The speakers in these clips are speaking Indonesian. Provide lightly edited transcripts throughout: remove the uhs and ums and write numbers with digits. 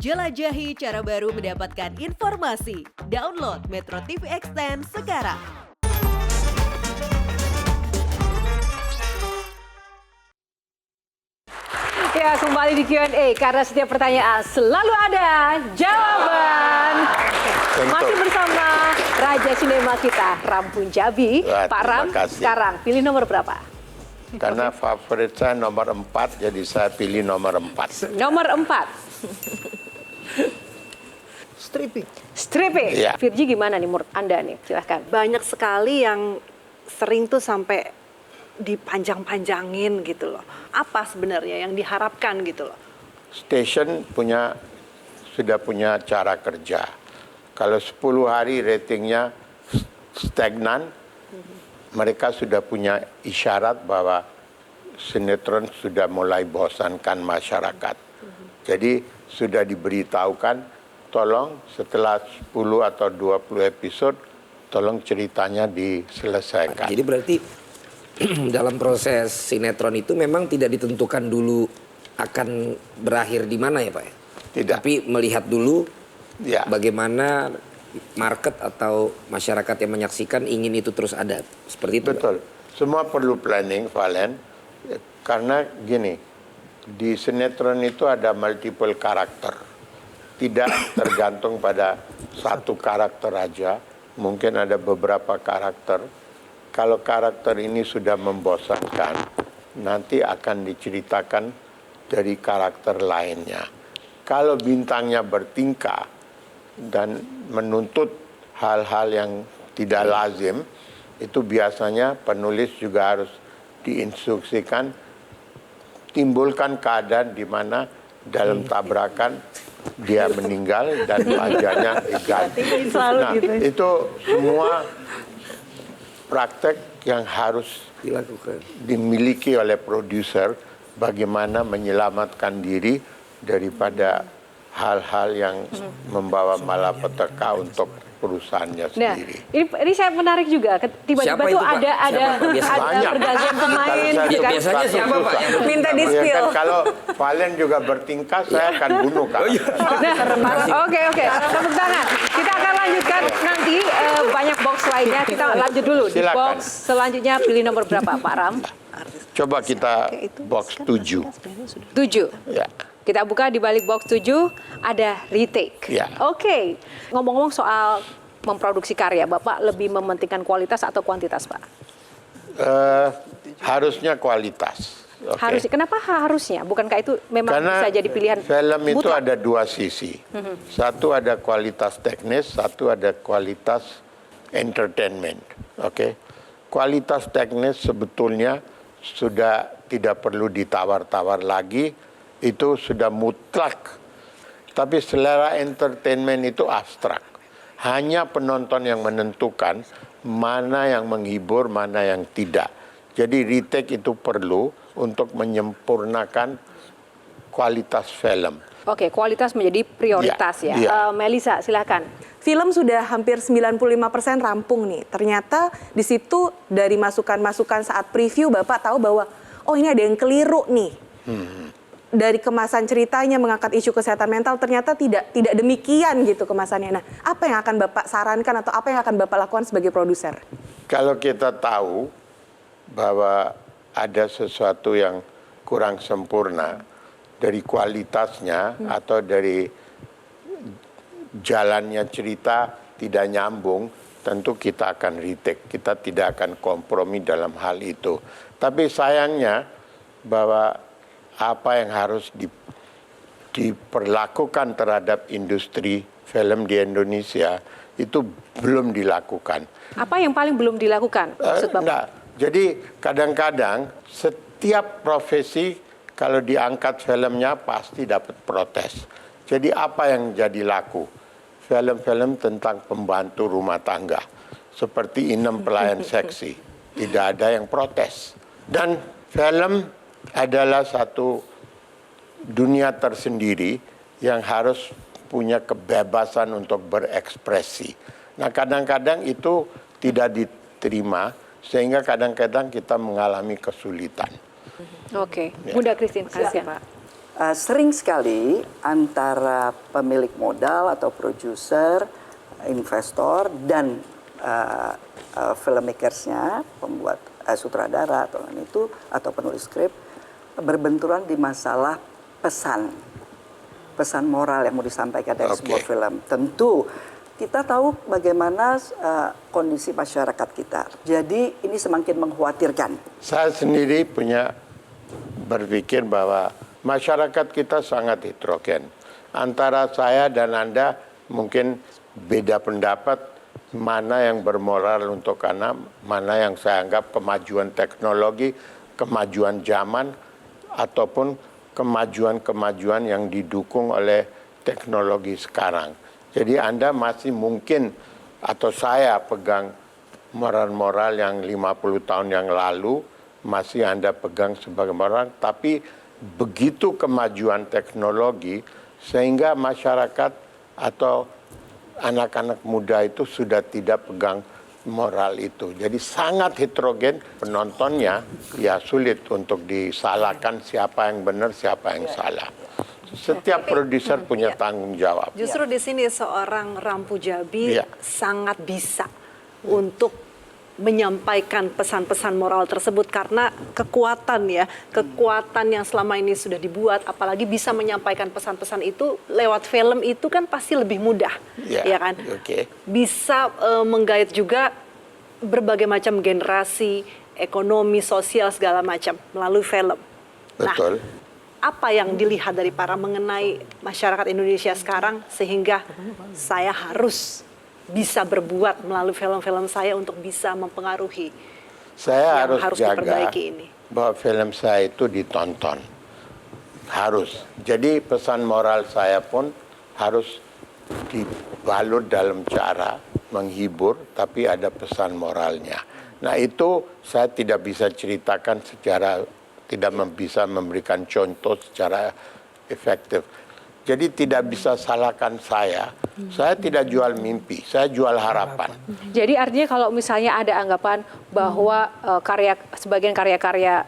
Jelajahi cara baru mendapatkan informasi. Download Metro TV Extend sekarang. Ya, kembali di Q&A karena setiap pertanyaan selalu ada jawaban. Masih bersama Raja Sinema kita, Ram Punjabi. Pak Ram, sekarang pilih nomor berapa? Karena favorit saya nomor 4, jadi saya pilih nomor 4. Nomor 4. Stripping. Ya. Virgi gimana nih menurut Anda nih? Silahkan. Banyak sekali yang sering tuh sampai dipanjang-panjangin gitu loh. Apa sebenarnya yang diharapkan gitu loh? Station sudah punya cara kerja. Kalau 10 hari ratingnya stagnan, mereka sudah punya isyarat bahwa sinetron sudah mulai bosankan masyarakat. Jadi sudah diberitahukan, tolong setelah 10 atau 20 episode, tolong ceritanya diselesaikan. Jadi berarti dalam proses sinetron itu memang tidak ditentukan dulu akan berakhir di mana ya Pak? Tidak. Tapi melihat dulu Ya. bagaimana market atau masyarakat yang menyaksikan ingin itu terus ada. Seperti itu. Betul. Semua perlu planning, Valen. Karena gini, di sinetron itu ada multiple karakter. Tidak tergantung pada satu karakter aja. Mungkin ada beberapa karakter. Kalau karakter ini sudah membosankan, nanti akan diceritakan dari karakter lainnya. Kalau bintangnya bertingkah dan menuntut hal-hal yang tidak lazim, itu biasanya penulis juga harus diinstruksikan timbulkan keadaan di mana dalam tabrakan dia meninggal dan wajahnya diganti. Nah, itu semua praktek yang harus Dilakukan. dimiliki oleh produser bagaimana menyelamatkan diri daripada hal-hal yang membawa malapetaka untuk perusahaannya Nah, sendiri. ini saya menarik juga. Tiba-tiba Siapa tuh itu, Pak? ada Banyak. pergantian pemain Kalau gitu kan. Biasanya siapa, Pak? Minta Ya di-spill. kan, kalau Valen juga bertingkah, saya akan bunuh kan. Nah, oke. Tepuk tangan. Kita akan lanjutkan nanti banyak box lainnya. Kita lanjut dulu di Silakan. box selanjutnya. Pilih nomor berapa, Pak Ram? Coba kita box 7. 7. Ya. Kita buka di balik box 7 ada retake. Ya. Oke. Ngomong-ngomong soal memproduksi karya, Bapak lebih mementingkan kualitas atau kuantitas, Pak? Harusnya kualitas. Oke. Harusnya. Kenapa harusnya? Bukankah itu memang Karena bisa jadi pilihan film itu mutlak? ada dua sisi. Satu ada kualitas teknis, satu ada kualitas entertainment. Oke. Kualitas teknis sebetulnya sudah tidak perlu ditawar-tawar lagi, itu sudah mutlak. Tapi selera entertainment itu abstrak. Hanya penonton yang menentukan mana yang menghibur, mana yang tidak. Jadi retake itu perlu untuk menyempurnakan kualitas film. Oke, kualitas menjadi prioritas ya. Iya. Melisa, silakan. Film sudah hampir 95% rampung nih. Ternyata di situ dari masukan-masukan saat preview Bapak tahu bahwa oh ini ada yang keliru nih. Dari kemasan ceritanya mengangkat isu kesehatan mental ternyata tidak demikian gitu kemasannya. Nah, apa yang akan Bapak sarankan atau apa yang akan Bapak lakukan sebagai produser? Kalau kita tahu bahwa ada sesuatu yang kurang sempurna dari kualitasnya atau dari jalannya cerita tidak nyambung, tentu kita akan retake. Kita tidak akan kompromi dalam hal itu. Tapi sayangnya bahwa apa yang harus diperlakukan terhadap industri film di Indonesia itu belum dilakukan. Apa yang paling belum dilakukan? Maksud Bapak? Enggak. Jadi kadang-kadang setiap profesi kalau diangkat filmnya pasti dapat protes. Jadi apa yang jadi laku? Film-film tentang pembantu rumah tangga. Seperti Inem Pelayan Seksi. Tidak ada yang protes. Dan film adalah satu dunia tersendiri yang harus punya kebebasan untuk berekspresi. Nah, kadang-kadang itu tidak diterima, sehingga kadang-kadang kita mengalami kesulitan. Oke, Bunda Christine, Silakan, kasihan. Pak. Sering sekali antara pemilik modal atau produser, investor dan filmmakersnya, pembuat sutradara atau itu atau penulis skrip berbenturan di masalah pesan moral yang mau disampaikan dari sebuah film. Tentu kita tahu bagaimana kondisi masyarakat kita. Jadi ini semakin mengkhawatirkan. Saya sendiri berpikir bahwa masyarakat kita sangat heterogen. Antara saya dan Anda mungkin beda pendapat mana yang bermoral untuk anak, mana yang saya anggap kemajuan teknologi, kemajuan zaman, ataupun kemajuan-kemajuan yang didukung oleh teknologi sekarang. Jadi Anda masih mungkin, atau saya pegang moral-moral yang 50 tahun yang lalu, masih Anda pegang sebagai moral, tapi begitu kemajuan teknologi, sehingga masyarakat atau anak-anak muda itu sudah tidak pegang moral itu. Jadi sangat heterogen, penontonnya ya sulit untuk disalahkan siapa yang benar, siapa yang salah. Setiap produser punya tanggung jawab. Justru di sini seorang Rampu Jabi sangat bisa untuk menyampaikan pesan-pesan moral tersebut karena kekuatan yang selama ini sudah dibuat, apalagi bisa menyampaikan pesan-pesan itu lewat film itu kan pasti lebih mudah, ya kan? Bisa menggait juga berbagai macam generasi, ekonomi, sosial segala macam melalui film. Betul. Nah, apa yang dilihat dari para mengenai masyarakat Indonesia sekarang sehingga saya harus bisa berbuat melalui film-film saya untuk bisa mempengaruhi saya yang harus jaga diperbaiki ini. Bahwa film saya itu ditonton. Harus. Jadi pesan moral saya pun harus dibalut dalam cara menghibur, tapi ada pesan moralnya. Nah itu saya tidak bisa ceritakan tidak bisa memberikan contoh secara efektif. Jadi tidak bisa salahkan saya. Saya tidak jual mimpi, saya jual harapan. Jadi artinya kalau misalnya ada anggapan bahwa sebagian karya-karya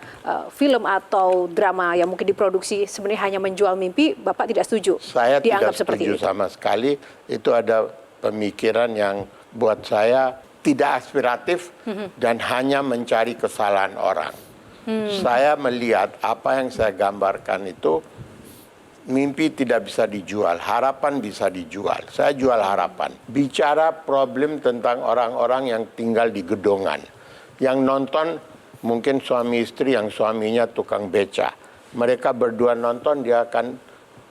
film atau drama yang mungkin diproduksi sebenarnya hanya menjual mimpi, Bapak tidak setuju? Saya dianggap tidak setuju sama sekali. Itu ada pemikiran yang buat saya tidak aspiratif dan hanya mencari kesalahan orang. Saya melihat apa yang saya gambarkan itu mimpi tidak bisa dijual, harapan bisa dijual. Saya jual harapan. Bicara problem tentang orang-orang yang tinggal di gedongan. Yang nonton mungkin suami istri yang suaminya tukang beca. Mereka berdua nonton, dia akan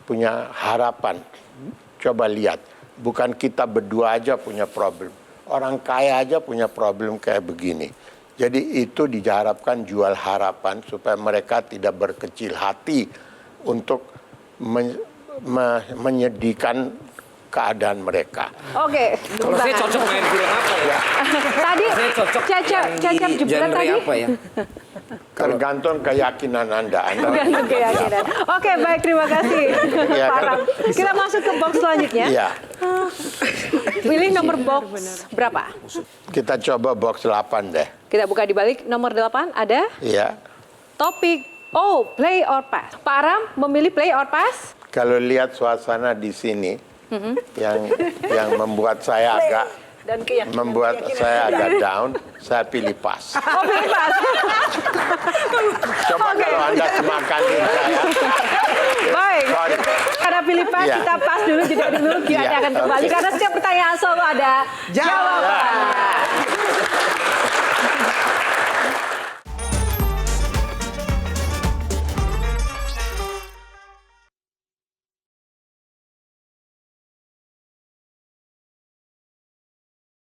punya harapan. Coba lihat, bukan kita berdua aja punya problem. Orang kaya aja punya problem kayak begini. Jadi itu diharapkan jual harapan supaya mereka tidak berkecil hati untuk menyedihkan keadaan mereka. Oke. Kalau saya cocok main film apa ya? Tadi Cecep Jebret tadi. Apa ya? Tergantung keyakinan Anda. Tergantung keyakinan. Oke, baik, terima kasih. Pak Ram. Kita masuk ke box selanjutnya. Iya. Pilih nomor box berapa? Kita coba box 8 deh. Kita buka di balik nomor 8 ada Iya. topik play or pass. Pak Ram memilih play or pass? Kalau lihat suasana di sini yang membuat saya agak down, saya pilih pass. Oh, pilih pass. Coba kalau Anda semakin saya. Baik. Sorry. Karena pilih pass, Iya. kita pass dulu, jeda dulu. Kita akan kembali. Karena setiap pertanyaan selalu ada jawaban.